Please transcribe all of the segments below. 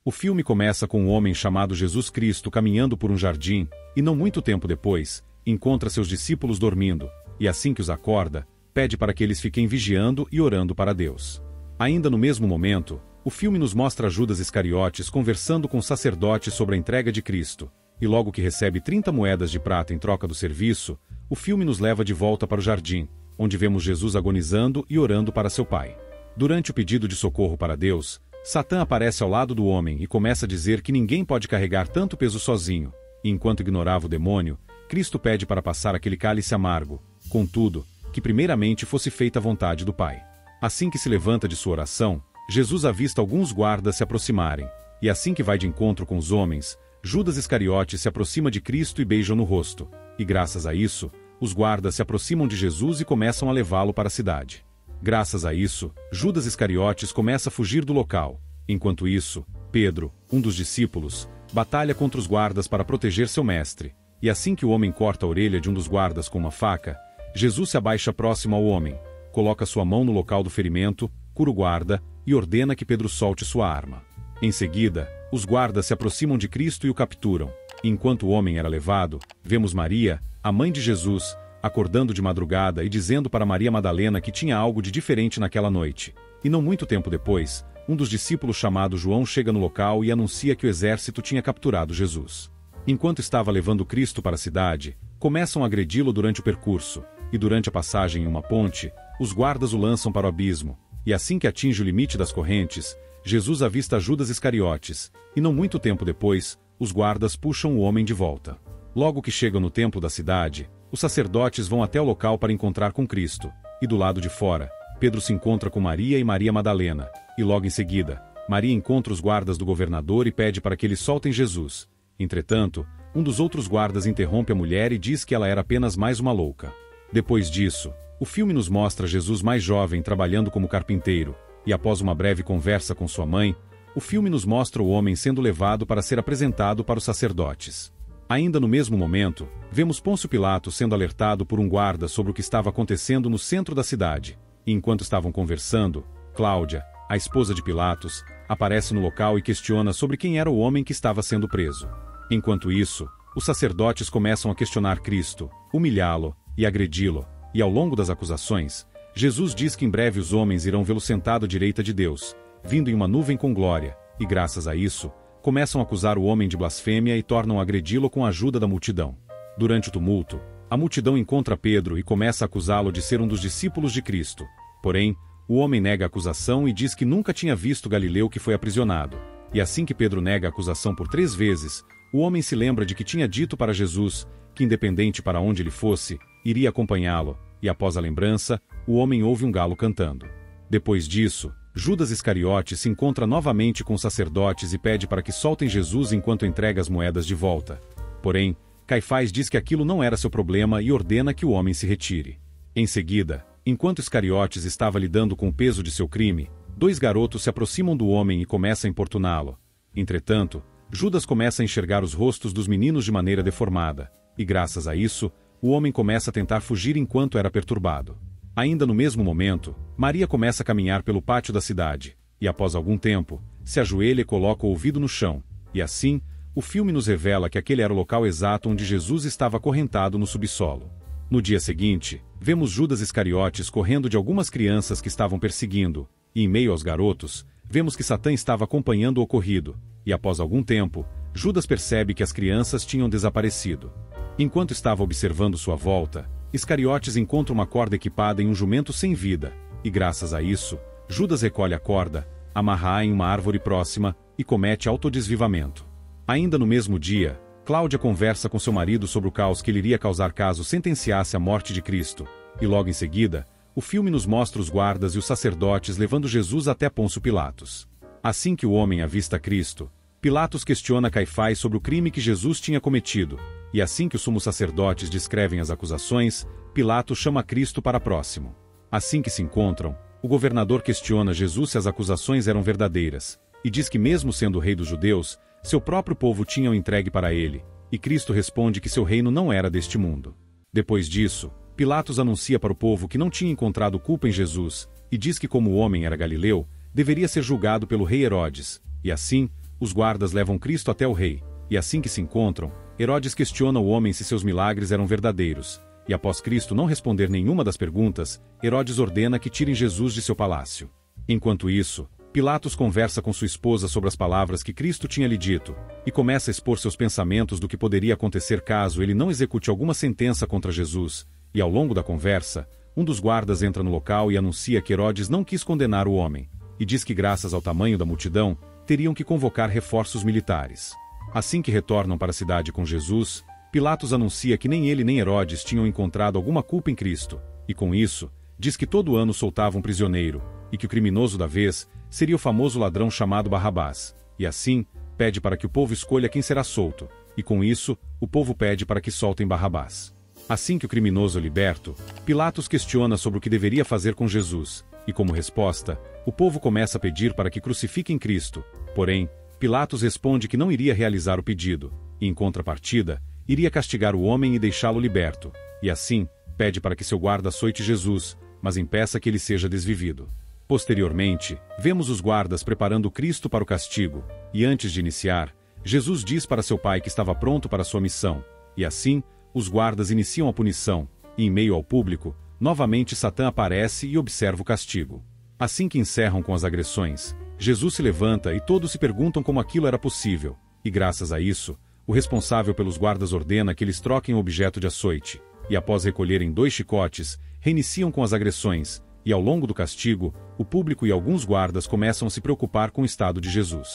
O filme começa com um homem chamado Jesus Cristo caminhando por um jardim, e não muito tempo depois, encontra seus discípulos dormindo, e assim que os acorda, pede para que eles fiquem vigiando e orando para Deus. Ainda no mesmo momento, o filme nos mostra Judas Iscariotes conversando com o sacerdote sobre a entrega de Cristo, e logo que recebe 30 moedas de prata em troca do serviço, o filme nos leva de volta para o jardim, onde vemos Jesus agonizando e orando para seu Pai. Durante o pedido de socorro para Deus, Satã aparece ao lado do homem e começa a dizer que ninguém pode carregar tanto peso sozinho, e enquanto ignorava o demônio, Cristo pede para passar aquele cálice amargo, contudo, que primeiramente fosse feita a vontade do Pai. Assim que se levanta de sua oração, Jesus avista alguns guardas se aproximarem, e assim que vai de encontro com os homens, Judas Iscariotes se aproxima de Cristo e beija no rosto, e graças a isso, os guardas se aproximam de Jesus e começam a levá-lo para a cidade. Graças a isso, Judas Iscariotes começa a fugir do local. Enquanto isso, Pedro, um dos discípulos, batalha contra os guardas para proteger seu mestre, e assim que o homem corta a orelha de um dos guardas com uma faca, Jesus se abaixa próximo ao homem, coloca sua mão no local do ferimento, cura o guarda e ordena que Pedro solte sua arma. Em seguida, os guardas se aproximam de Cristo e o capturam. E enquanto o homem era levado, vemos Maria, a mãe de Jesus, acordando de madrugada e dizendo para Maria Madalena que tinha algo de diferente naquela noite. E não muito tempo depois, um dos discípulos chamado João chega no local e anuncia que o exército tinha capturado Jesus. Enquanto estava levando Cristo para a cidade, começam a agredi-lo durante o percurso, e durante a passagem em uma ponte, os guardas o lançam para o abismo, e assim que atinge o limite das correntes, Jesus avista Judas Iscariotes, e não muito tempo depois, os guardas puxam o homem de volta. Logo que chegam no templo da cidade, os sacerdotes vão até o local para encontrar com Cristo, e do lado de fora, Pedro se encontra com Maria e Maria Madalena, e logo em seguida, Maria encontra os guardas do governador e pede para que eles soltem Jesus. Entretanto, um dos outros guardas interrompe a mulher e diz que ela era apenas mais uma louca. Depois disso, o filme nos mostra Jesus mais jovem trabalhando como carpinteiro, e após uma breve conversa com sua mãe, o filme nos mostra o homem sendo levado para ser apresentado para os sacerdotes. Ainda no mesmo momento, vemos Pôncio Pilatos sendo alertado por um guarda sobre o que estava acontecendo no centro da cidade, e enquanto estavam conversando, Cláudia, a esposa de Pilatos, aparece no local e questiona sobre quem era o homem que estava sendo preso. Enquanto isso, os sacerdotes começam a questionar Cristo, humilhá-lo e agredi-lo, e ao longo das acusações, Jesus diz que em breve os homens irão vê-lo sentado à direita de Deus, vindo em uma nuvem com glória, e graças a isso, começam a acusar o homem de blasfêmia e tornam a agredi-lo com a ajuda da multidão. Durante o tumulto, a multidão encontra Pedro e começa a acusá-lo de ser um dos discípulos de Cristo. Porém, o homem nega a acusação e diz que nunca tinha visto Galileu que foi aprisionado. E assim que Pedro nega a acusação por 3 vezes, o homem se lembra de que tinha dito para Jesus que, independente para onde ele fosse, iria acompanhá-lo, e após a lembrança, o homem ouve um galo cantando. Depois disso, Judas Iscariote se encontra novamente com os sacerdotes e pede para que soltem Jesus enquanto entrega as moedas de volta. Porém, Caifás diz que aquilo não era seu problema e ordena que o homem se retire. Em seguida, enquanto Iscariotes estava lidando com o peso de seu crime, 2 garotos se aproximam do homem e começam a importuná-lo. Entretanto, Judas começa a enxergar os rostos dos meninos de maneira deformada, e graças a isso, o homem começa a tentar fugir enquanto era perturbado. Ainda no mesmo momento, Maria começa a caminhar pelo pátio da cidade, e após algum tempo, se ajoelha e coloca o ouvido no chão, e assim, o filme nos revela que aquele era o local exato onde Jesus estava acorrentado no subsolo. No dia seguinte, vemos Judas Iscariotes correndo de algumas crianças que estavam perseguindo, e em meio aos garotos, vemos que Satã estava acompanhando o ocorrido, e após algum tempo, Judas percebe que as crianças tinham desaparecido. Enquanto estava observando sua volta, Iscariotes encontra uma corda equipada em um jumento sem vida, e graças a isso, Judas recolhe a corda, amarra-a em uma árvore próxima e comete autodesvivamento. Ainda no mesmo dia, Cláudia conversa com seu marido sobre o caos que ele iria causar caso sentenciasse a morte de Cristo, e logo em seguida, o filme nos mostra os guardas e os sacerdotes levando Jesus até Pôncio Pilatos. Assim que o homem avista Cristo, Pilatos questiona Caifás sobre o crime que Jesus tinha cometido, e assim que os sumos sacerdotes descrevem as acusações, Pilatos chama Cristo para próximo. Assim que se encontram, o governador questiona Jesus se as acusações eram verdadeiras, e diz que mesmo sendo o rei dos judeus, seu próprio povo tinha o entregue para ele, e Cristo responde que seu reino não era deste mundo. Depois disso, Pilatos anuncia para o povo que não tinha encontrado culpa em Jesus, e diz que como o homem era galileu, deveria ser julgado pelo rei Herodes, e assim, os guardas levam Cristo até o rei, e assim que se encontram, Herodes questiona o homem se seus milagres eram verdadeiros, e após Cristo não responder nenhuma das perguntas, Herodes ordena que tirem Jesus de seu palácio. Enquanto isso, Pilatos conversa com sua esposa sobre as palavras que Cristo tinha lhe dito, e começa a expor seus pensamentos do que poderia acontecer caso ele não execute alguma sentença contra Jesus, e ao longo da conversa, um dos guardas entra no local e anuncia que Herodes não quis condenar o homem, e diz que graças ao tamanho da multidão, teriam que convocar reforços militares. Assim que retornam para a cidade com Jesus, Pilatos anuncia que nem ele nem Herodes tinham encontrado alguma culpa em Cristo, e com isso, diz que todo ano soltava um prisioneiro, e que o criminoso da vez seria o famoso ladrão chamado Barrabás, e assim, pede para que o povo escolha quem será solto, e com isso, o povo pede para que soltem Barrabás. Assim que o criminoso é liberto, Pilatos questiona sobre o que deveria fazer com Jesus, e como resposta, o povo começa a pedir para que crucifiquem Cristo, porém, Pilatos responde que não iria realizar o pedido, e em contrapartida, iria castigar o homem e deixá-lo liberto, e assim, pede para que seu guarda açoite Jesus, mas impeça que ele seja desvivido. Posteriormente, vemos os guardas preparando Cristo para o castigo, e antes de iniciar, Jesus diz para seu pai que estava pronto para sua missão, e assim, os guardas iniciam a punição, e em meio ao público, novamente Satã aparece e observa o castigo. Assim que encerram com as agressões, Jesus se levanta e todos se perguntam como aquilo era possível, e graças a isso, o responsável pelos guardas ordena que eles troquem o objeto de açoite, e após recolherem 2 chicotes, reiniciam com as agressões, e ao longo do castigo, o público e alguns guardas começam a se preocupar com o estado de Jesus.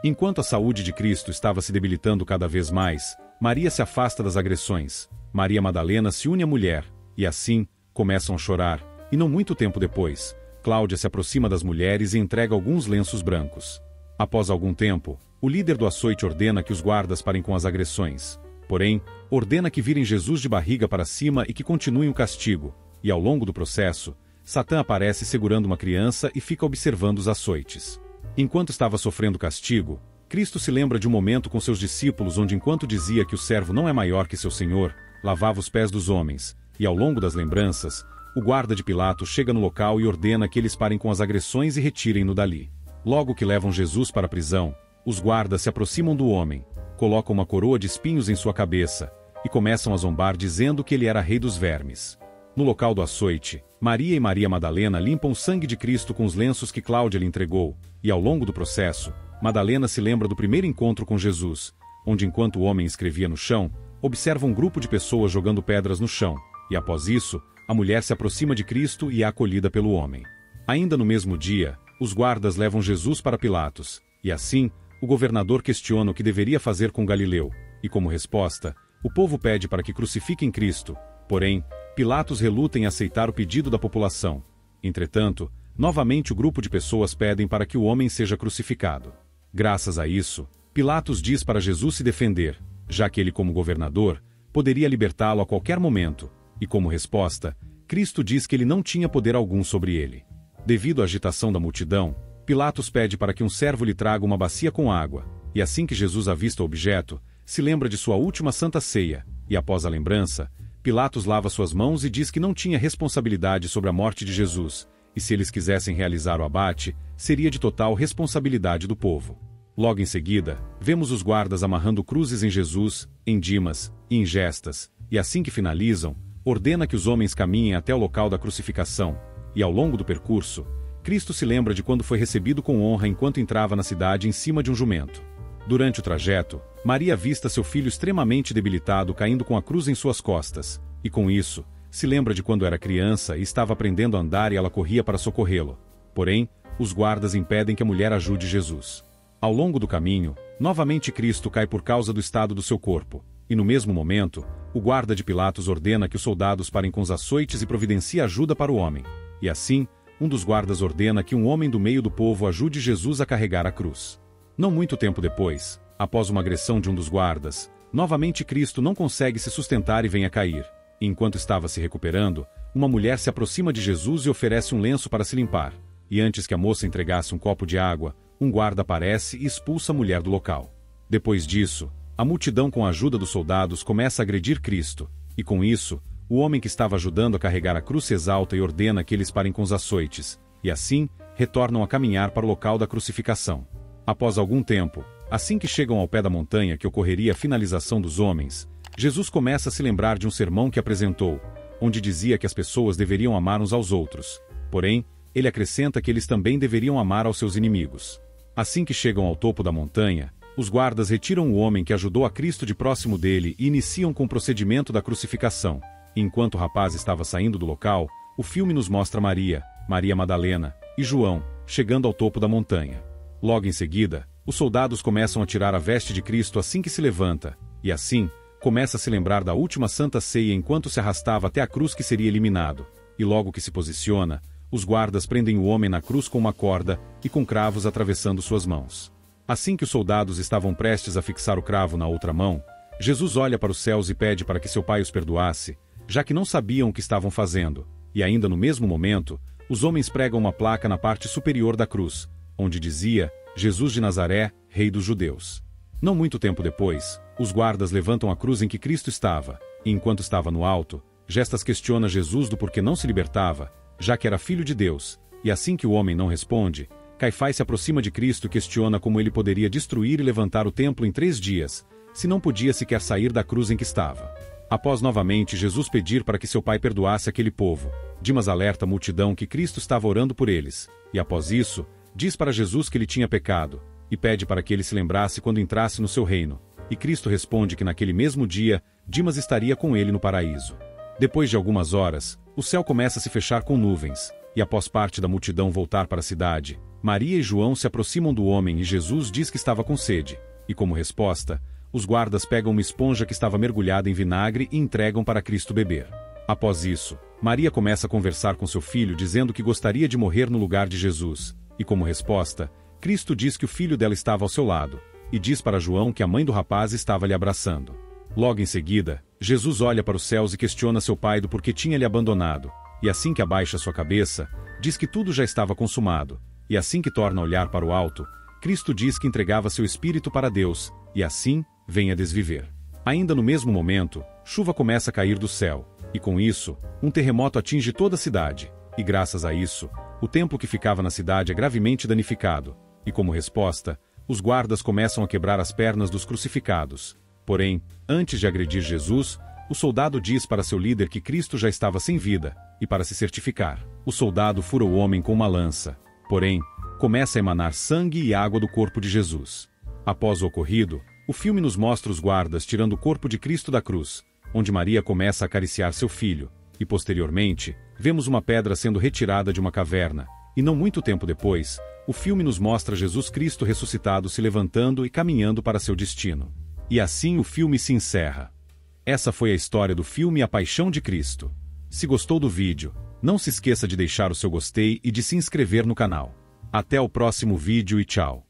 Enquanto a saúde de Cristo estava se debilitando cada vez mais, Maria se afasta das agressões, Maria Madalena se une à mulher, e assim, começam a chorar, e não muito tempo depois, Cláudia se aproxima das mulheres e entrega alguns lenços brancos. Após algum tempo, o líder do açoite ordena que os guardas parem com as agressões, porém, ordena que virem Jesus de barriga para cima e que continuem o castigo, e ao longo do processo, Satã aparece segurando uma criança e fica observando os açoites. Enquanto estava sofrendo castigo, Cristo se lembra de um momento com seus discípulos onde enquanto dizia que o servo não é maior que seu senhor, lavava os pés dos homens, e ao longo das lembranças, o guarda de Pilatos chega no local e ordena que eles parem com as agressões e retirem-no dali. Logo que levam Jesus para a prisão, os guardas se aproximam do homem, colocam uma coroa de espinhos em sua cabeça, e começam a zombar dizendo que ele era rei dos vermes. No local do açoite, Maria e Maria Madalena limpam o sangue de Cristo com os lenços que Cláudia lhe entregou, e ao longo do processo, Madalena se lembra do primeiro encontro com Jesus, onde enquanto o homem escrevia no chão, observa um grupo de pessoas jogando pedras no chão, e após isso, a mulher se aproxima de Cristo e é acolhida pelo homem. Ainda no mesmo dia, os guardas levam Jesus para Pilatos, e assim, o governador questiona o que deveria fazer com Galileu, e como resposta, o povo pede para que crucifiquem Cristo, porém, Pilatos reluta em aceitar o pedido da população. Entretanto, novamente o grupo de pessoas pedem para que o homem seja crucificado. Graças a isso, Pilatos diz para Jesus se defender, já que ele como governador, poderia libertá-lo a qualquer momento, e como resposta, Cristo diz que ele não tinha poder algum sobre ele. Devido à agitação da multidão, Pilatos pede para que um servo lhe traga uma bacia com água, e assim que Jesus avista o objeto, se lembra de sua última santa ceia, e após a lembrança, Pilatos lava suas mãos e diz que não tinha responsabilidade sobre a morte de Jesus, e se eles quisessem realizar o abate, seria de total responsabilidade do povo. Logo em seguida, vemos os guardas amarrando cruzes em Jesus, em Dimas e em Gestas, e assim que finalizam, ordena que os homens caminhem até o local da crucificação, e ao longo do percurso, Cristo se lembra de quando foi recebido com honra enquanto entrava na cidade em cima de um jumento. Durante o trajeto, Maria avista seu filho extremamente debilitado caindo com a cruz em suas costas, e com isso, se lembra de quando era criança e estava aprendendo a andar e ela corria para socorrê-lo. Porém, os guardas impedem que a mulher ajude Jesus. Ao longo do caminho, novamente Cristo cai por causa do estado do seu corpo, e no mesmo momento, o guarda de Pilatos ordena que os soldados parem com os açoites e providencie ajuda para o homem. E assim, um dos guardas ordena que um homem do meio do povo ajude Jesus a carregar a cruz. Não muito tempo depois, após uma agressão de um dos guardas, novamente Cristo não consegue se sustentar e vem a cair. E enquanto estava se recuperando, uma mulher se aproxima de Jesus e oferece um lenço para se limpar. E antes que a moça entregasse um copo de água, um guarda aparece e expulsa a mulher do local. Depois disso, a multidão com a ajuda dos soldados começa a agredir Cristo, e com isso, o homem que estava ajudando a carregar a cruz se exalta e ordena que eles parem com os açoites, e assim, retornam a caminhar para o local da crucificação. Após algum tempo, Assim que chegam ao pé da montanha que ocorreria a finalização dos homens, Jesus começa a se lembrar de um sermão que apresentou, onde dizia que as pessoas deveriam amar uns aos outros. Porém, ele acrescenta que eles também deveriam amar aos seus inimigos. Assim que chegam ao topo da montanha, os guardas retiram o homem que ajudou a Cristo de próximo dele e iniciam com o procedimento da crucificação. E enquanto o rapaz estava saindo do local, o filme nos mostra Maria, Maria Madalena e João, chegando ao topo da montanha. Logo em seguida, os soldados começam a tirar a veste de Cristo assim que se levanta, e assim, começa a se lembrar da última Santa Ceia enquanto se arrastava até a cruz que seria eliminado, e logo que se posiciona, os guardas prendem o homem na cruz com uma corda e com cravos atravessando suas mãos. Assim que os soldados estavam prestes a fixar o cravo na outra mão, Jesus olha para os céus e pede para que seu pai os perdoasse, já que não sabiam o que estavam fazendo, e ainda no mesmo momento, os homens pregam uma placa na parte superior da cruz, onde dizia, Jesus de Nazaré, Rei dos Judeus. Não muito tempo depois, os guardas levantam a cruz em que Cristo estava, e enquanto estava no alto, Gestas questiona Jesus do porquê não se libertava, já que era filho de Deus, e assim que o homem não responde, Caifás se aproxima de Cristo e questiona como ele poderia destruir e levantar o templo em 3 dias, se não podia sequer sair da cruz em que estava. Após novamente Jesus pedir para que seu pai perdoasse aquele povo, Dimas alerta a multidão que Cristo estava orando por eles, e após isso, diz para Jesus que ele tinha pecado, e pede para que ele se lembrasse quando entrasse no seu reino, e Cristo responde que naquele mesmo dia, Dimas estaria com ele no paraíso. Depois de algumas horas, o céu começa a se fechar com nuvens, e após parte da multidão voltar para a cidade, Maria e João se aproximam do homem e Jesus diz que estava com sede, e como resposta, os guardas pegam uma esponja que estava mergulhada em vinagre e entregam para Cristo beber. Após isso, Maria começa a conversar com seu filho dizendo que gostaria de morrer no lugar de Jesus, e como resposta, Cristo diz que o filho dela estava ao seu lado, e diz para João que a mãe do rapaz estava lhe abraçando. Logo em seguida, Jesus olha para os céus e questiona seu pai do porquê tinha lhe abandonado, e assim que abaixa sua cabeça, diz que tudo já estava consumado, e assim que torna a olhar para o alto, Cristo diz que entregava seu espírito para Deus, e assim, vem a desviver. Ainda no mesmo momento, chuva começa a cair do céu, e com isso, um terremoto atinge toda a cidade, e graças a isso, o templo que ficava na cidade é gravemente danificado, e como resposta, os guardas começam a quebrar as pernas dos crucificados. Porém, antes de agredir Jesus, o soldado diz para seu líder que Cristo já estava sem vida, e para se certificar, o soldado fura o homem com uma lança. Porém, começa a emanar sangue e água do corpo de Jesus. Após o ocorrido, o filme nos mostra os guardas tirando o corpo de Cristo da cruz, onde Maria começa a acariciar seu filho, e posteriormente, vemos uma pedra sendo retirada de uma caverna, e não muito tempo depois, o filme nos mostra Jesus Cristo ressuscitado se levantando e caminhando para seu destino. E assim o filme se encerra. Essa foi a história do filme A Paixão de Cristo. Se gostou do vídeo, não se esqueça de deixar o seu gostei e de se inscrever no canal. Até o próximo vídeo e tchau!